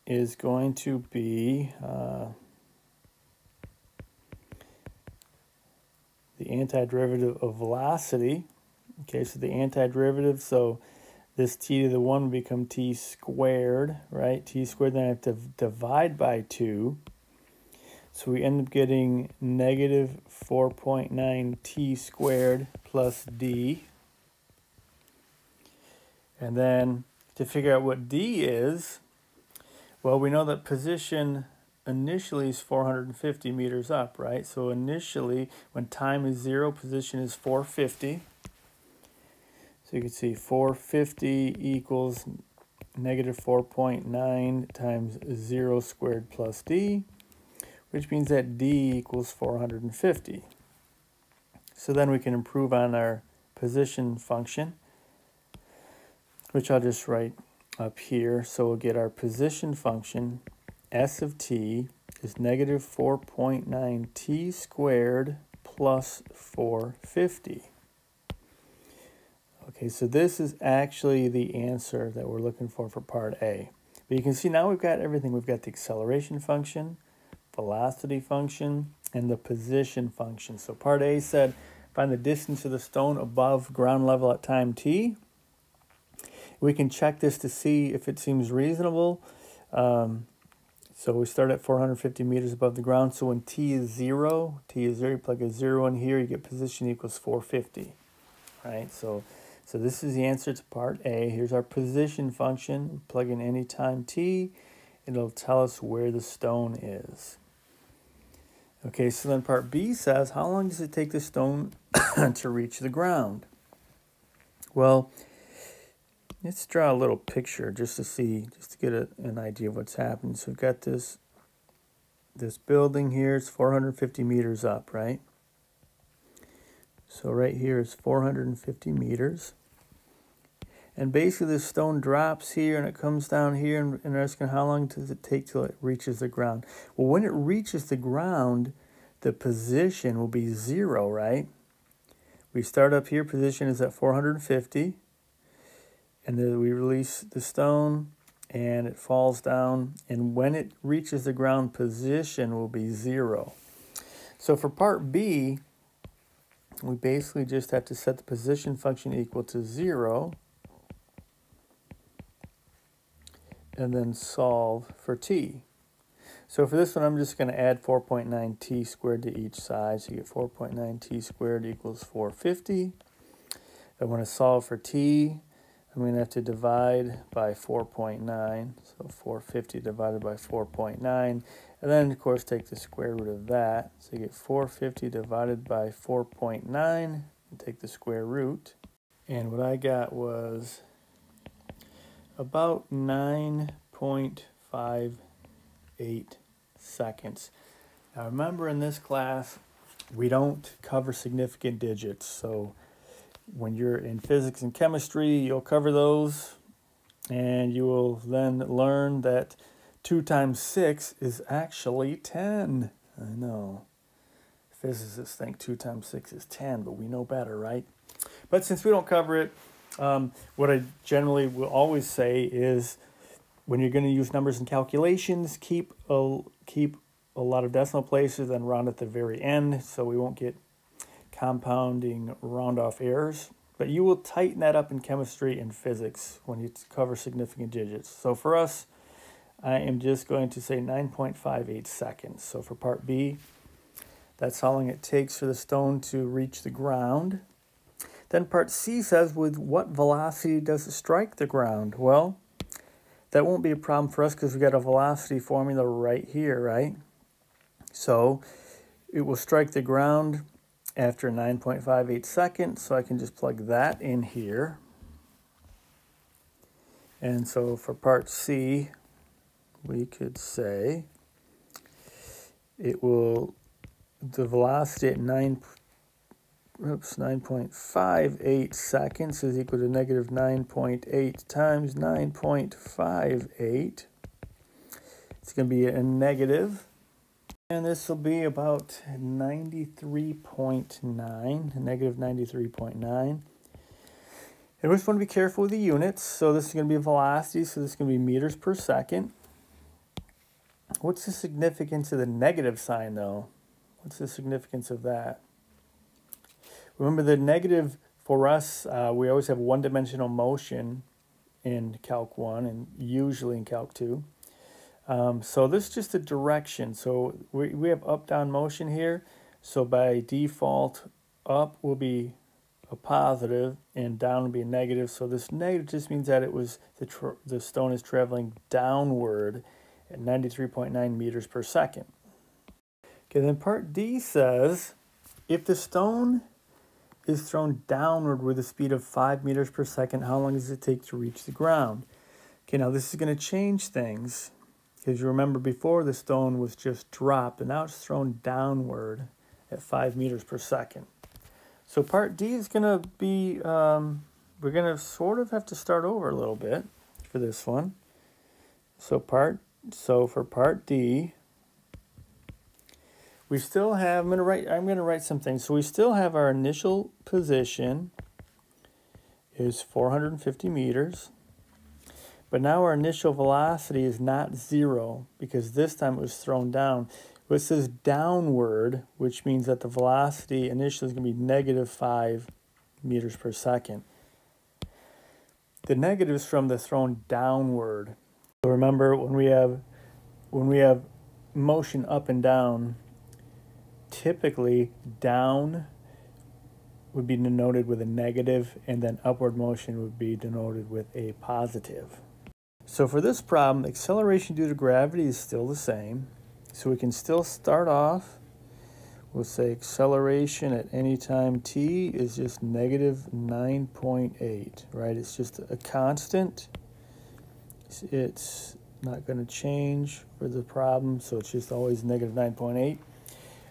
is going to be the antiderivative of velocity. Okay, so the antiderivative, so this t to the 1 will become t squared, right? T squared, then I have to divide by 2. So we end up getting negative 4.9 t squared plus d. And then to figure out what d is, well, we know that position initially is 450 meters up, right? So initially, when time is 0, position is 450. So you can see 450 equals negative 4.9 times 0 squared plus d, which means that d equals 450. So then we can improve on our position function, which I'll just write up here. So we'll get our position function, s of t, is negative 4.9 t squared plus 450. Okay, so this is actually the answer that we're looking for part A. But you can see now we've got everything. We've got the acceleration function, velocity function, and the position function. So part A said, find the distance of the stone above ground level at time t. We can check this to see if it seems reasonable. So we start at 450 meters above the ground. So when t is 0, you plug a 0 in here, you get position equals 450. Right? So this is the answer to part A. Here's our position function. We plug in any time t. It'll tell us where the stone is. Okay, so then part B says, how long does it take the stone to reach the ground? Well, let's draw a little picture just to get an idea of what's happening. So we've got this building here. It's 450 meters up, right? So right here is 450 meters. And basically the stone drops here and it comes down here, and asking how long does it take till it reaches the ground? Well, when it reaches the ground, the position will be 0, right? We start up here, position is at 450. And then we release the stone and it falls down. And when it reaches the ground, position will be 0. So for part B, we basically just have to set the position function equal to 0. And then solve for t. So for this one, I'm just going to add 4.9 t squared to each side. So you get 4.9 t squared equals 450. I want to solve for t. I'm going to have to divide by 4.9. So 450 divided by 4.9. And then, of course, take the square root of that. So you get 450 divided by 4.9. And take the square root. And what I got was about 9.58 seconds. Now remember, in this class, we don't cover significant digits. So when you're in physics and chemistry, you'll cover those, and you will then learn that 2 times 6 is actually 10. I know. Physicists think 2 times 6 is 10, but we know better, right? But since we don't cover it, what I generally will always say is, when you're going to use numbers in calculations, keep a lot of decimal places and round at the very end, so we won't get compounding round-off errors. But you will tighten that up in chemistry and physics when you cover significant digits. So for us, I am just going to say 9.58 seconds. So for part B, that's how long it takes for the stone to reach the ground. Then part C says, with what velocity does it strike the ground? Well, that won't be a problem for us because we got a velocity formula right here, right? So it will strike the ground after 9.58 seconds, so I can just plug that in here. And so for part C, we could say it will, the velocity at 9.58 seconds is equal to negative 9.8 times 9.58. It's going to be a negative. And this will be about 93.9, negative 93.9. And we just want to be careful with the units. So this is going to be a velocity, so this is going to be meters per second. What's the significance of the negative sign, though? What's the significance of that? Remember, the negative for us, we always have one-dimensional motion in Calc 1 and usually in Calc 2. So this is just a direction. So we have up-down motion here. So by default, up will be a positive and down will be a negative. So this negative just means that it was the stone is traveling downward at 93.9 meters per second. Okay, then part D says, if the stone is thrown downward with a speed of 5 meters per second, how long does it take to reach the ground? Okay, now this is going to change things. Because you remember before the stone was just dropped, and now it's thrown downward at 5 meters per second. So part D is going to be, we're going to sort of have to start over a little bit for this one. So for part D, we still have, I'm going to write some things. So we still have our initial position is 450 meters. But now our initial velocity is not 0 because this time it was thrown down. It says downward, which means that the velocity initially is going to be negative 5 meters per second. The negative is from the thrown downward. So remember, when we have motion up and down, typically down would be denoted with a negative, and then upward motion would be denoted with a positive. So for this problem, acceleration due to gravity is still the same. So we can still start off, we'll say acceleration at any time t is just negative 9.8, right? It's just a constant. It's not going to change for the problem, so it's just always negative 9.8.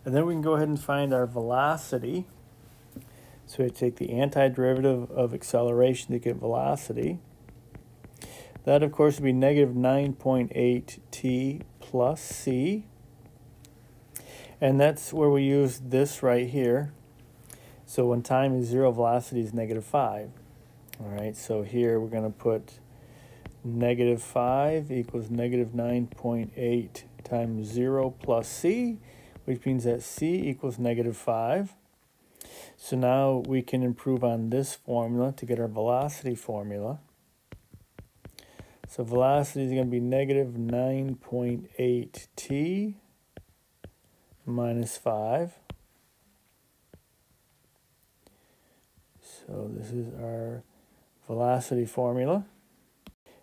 And then we can go ahead and find our velocity. So we take the antiderivative of acceleration to get velocity. That, of course, would be negative 9.8 t plus c. And that's where we use this right here. So when time is 0, velocity is negative 5. All right, so here we're going to put negative 5 equals negative 9.8 times 0 plus c, which means that c equals negative 5. So now we can improve on this formula to get our velocity formula. So velocity is going to be negative 9.8 t minus 5. So this is our velocity formula.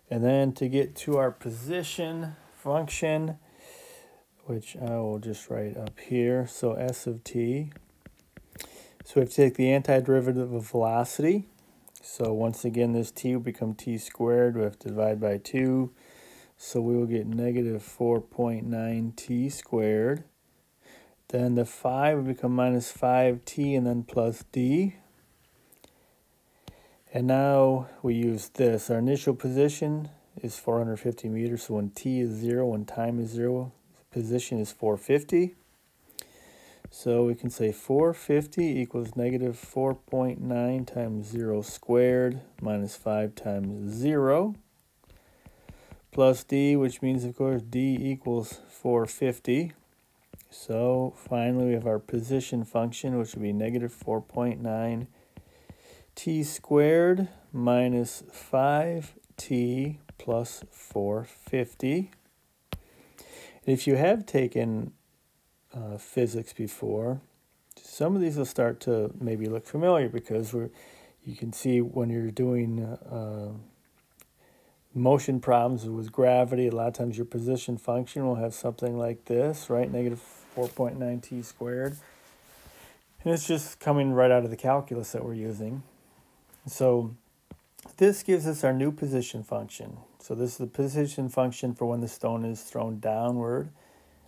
And then to get to our position function, which I will just write up here, so s of t. So we have to take the antiderivative of velocity. So once again, this t will become t squared. We have to divide by 2. So we will get negative 4.9 t squared. Then the 5 will become minus 5t and then plus d. And now we use this. Our initial position is 450 meters. So when t is 0, when time is 0, position is 450. So we can say 450 equals negative 4.9 times 0 squared minus 5 times 0 plus d, which means, of course, d equals 450. So finally we have our position function, which would be negative 4.9 t squared minus 5t plus 450. If you have taken physics before, some of these will start to maybe look familiar because you can see when you're doing motion problems with gravity, a lot of times your position function will have something like this, right? Negative 4.9 t squared. And it's just coming right out of the calculus that we're using. So this gives us our new position function. So this is the position function for when the stone is thrown downward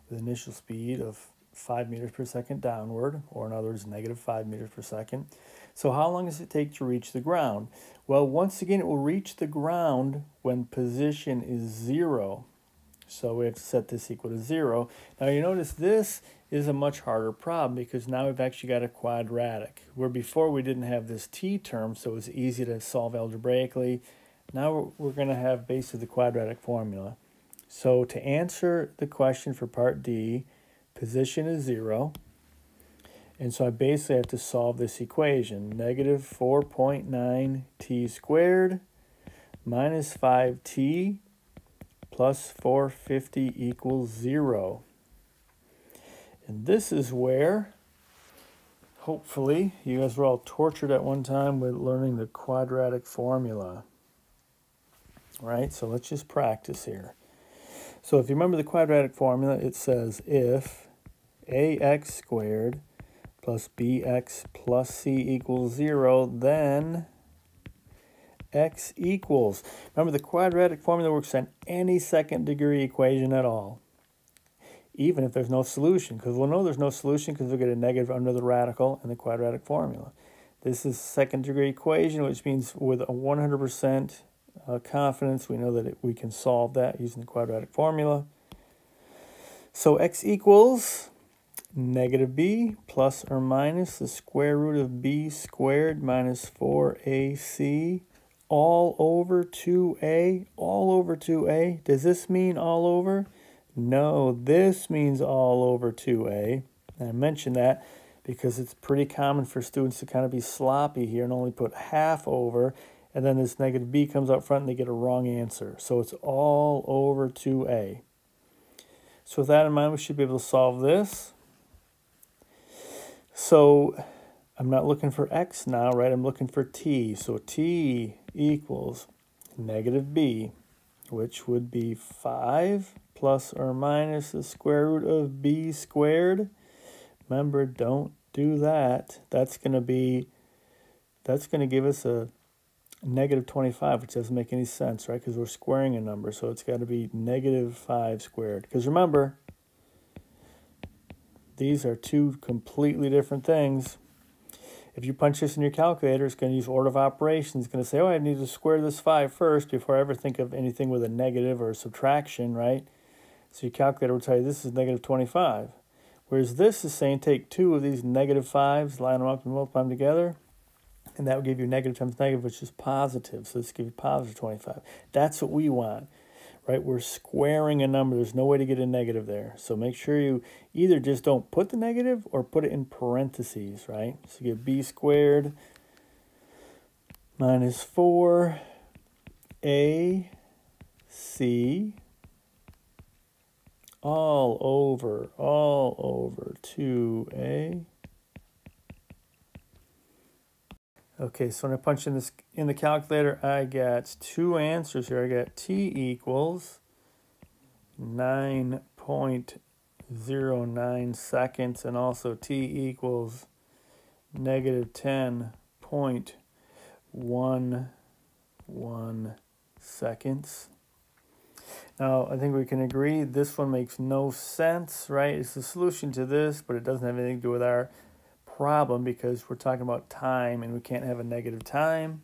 with initial speed of 5 meters per second downward, or in other words, negative 5 meters per second. So how long does it take to reach the ground? Well, once again, it will reach the ground when position is 0. So we have to set this equal to 0. Now you notice this is a much harder problem because now we've actually got a quadratic, where before we didn't have this t term, so it was easy to solve algebraically. Now we're going to have basically the quadratic formula. So to answer the question for part D, position is 0. And so I basically have to solve this equation. Negative 4.9 t squared minus 5t plus 450 equals 0. And this is where, hopefully, you guys were all tortured at one time with learning the quadratic formula. Right? So let's just practice here. So if you remember the quadratic formula, it says if ax squared plus bx plus c equals 0, then x equals. Remember, the quadratic formula works on any second degree equation at all, even if there's no solution, because we'll know there's no solution because we'll get a negative under the radical in the quadratic formula. This is second degree equation, which means with a 100% confidence we know that we can solve that using the quadratic formula. So x equals negative b plus or minus the square root of b squared minus 4ac all over 2a, all over 2a. Does this mean all over? No, this means all over 2a. And I mention that because it's pretty common for students to kind of be sloppy here and only put half over, and then this negative b comes out front and they get a wrong answer. So it's all over 2a. So with that in mind, we should be able to solve this. So I'm not looking for x now, right? I'm looking for t. So t equals negative b, which would be 5 plus or minus the square root of b squared. Remember, don't do that. That's going to give us a negative 25, which doesn't make any sense, right? Because we're squaring a number, so it's got to be negative 5 squared. Because remember, these are two completely different things. If you punch this in your calculator, it's going to use order of operations. It's going to say, oh, I need to square this 5 first before I ever think of anything with a negative or a subtraction, right? So your calculator will tell you this is negative 25. Whereas this is saying take two of these negative 5s, line them up and multiply them together, and that will give you negative times negative, which is positive. So this gives you positive 25. That's what we want, right? We're squaring a number. There's no way to get a negative there. So make sure you either just don't put the negative or put it in parentheses, right? So you get b squared minus 4ac all over 2a. Okay, so when I punch in this in the calculator, I got two answers here. I got t equals 9.09 seconds, and also t equals negative 10.11 seconds. Now, I think we can agree this one makes no sense, right? It's the solution to this, but it doesn't have anything to do with our problem because we're talking about time and we can't have a negative time.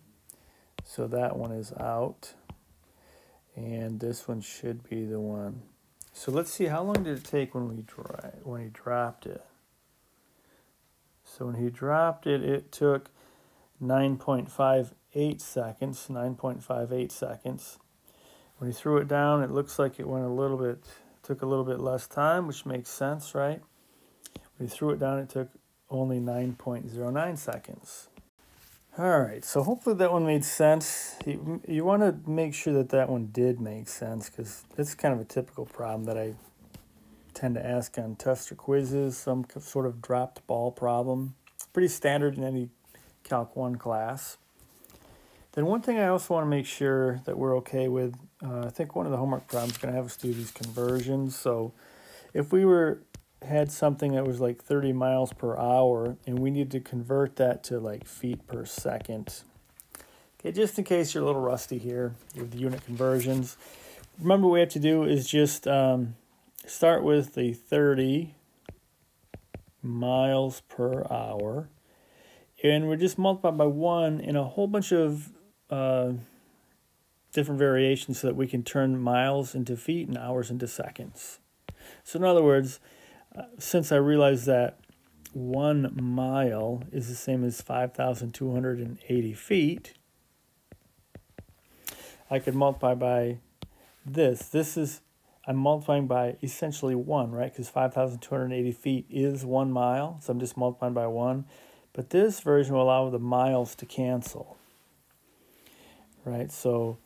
So that one is out. And this one should be the one. So let's see, how long did it take when he dropped it? So when he dropped it, it took 9.58 seconds, 9.58 seconds. When he threw it down, it looks like it went took a little bit less time, which makes sense, right? We threw it down, it took only 9.09 seconds. All right, so hopefully that one made sense. You want to make sure that that one did make sense, because it's kind of a typical problem that I tend to ask on tests or quizzes, some sort of dropped ball problem. It's pretty standard in any Calc 1 class. Then one thing I also want to make sure that we're okay with, I think one of the homework problems is going to have us do these conversions. So if we had something that was like 30 miles per hour and we need to convert that to like feet per second. Okay, just in case you're a little rusty here with the unit conversions, remember what we have to do is just start with the 30 miles per hour, and we're just multiplied by 1 in a whole bunch of different variations so that we can turn miles into feet and hours into seconds. So in other words, since I realized that 1 mile is the same as 5,280 feet, I could multiply by this. I'm multiplying by essentially 1, right? Because 5,280 feet is 1 mile, so I'm just multiplying by 1. But this version will allow the miles to cancel, right? So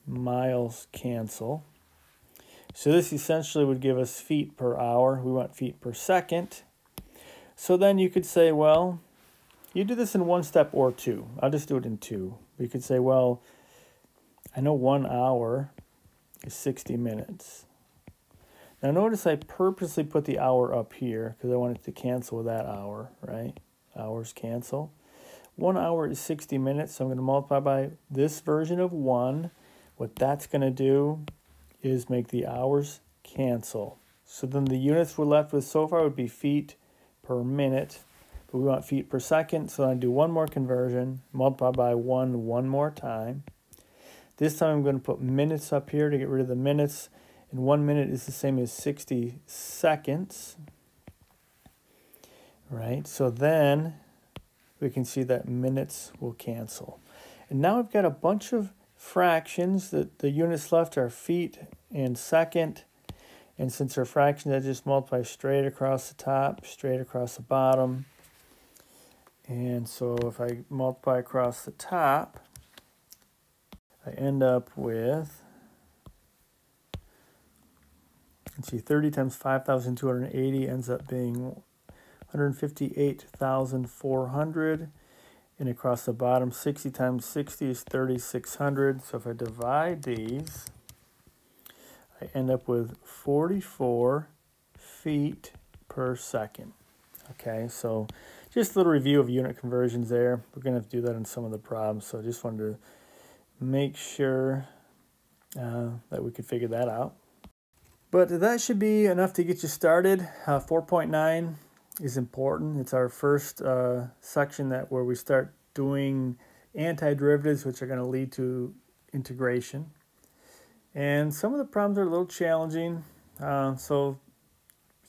miles cancel. So this essentially would give us feet per hour. We want feet per second. So then you could say, well, you do this in 1 step or 2. I'll just do it in 2. We could say, well, I know 1 hour is 60 minutes. Now notice I purposely put the hour up here because I want it to cancel with that hour, right? Hours cancel. 1 hour is 60 minutes, so I'm going to multiply by this version of 1. What that's going to do is make the hours cancel. So then the units we're left with so far would be feet per minute, but we want feet per second, so I do one more conversion, multiply by 1 one more time. This time I'm going to put minutes up here to get rid of the minutes, and 1 minute is the same as 60 seconds. Right, so then we can see that minutes will cancel. And now we've got a bunch of fractions that the units left are feet and second. And since they're fractions, I just multiply straight across the top, straight across the bottom. And so if I multiply across the top, I end up with, let's see, 30 times 5,280 ends up being 158,400, and across the bottom 60 times 60 is 3,600. So if I divide these, I end up with 44 feet per second. Okay, so just a little review of unit conversions there. We're going to have to do that in some of the problems, so I just wanted to make sure that we could figure that out. But that should be enough to get you started. 4.9 is important. It's our first section where we start doing antiderivatives, which are going to lead to integration. And some of the problems are a little challenging, so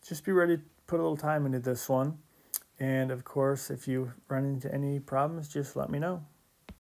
just be ready to put a little time into this one. And of course, if you run into any problems, just let me know.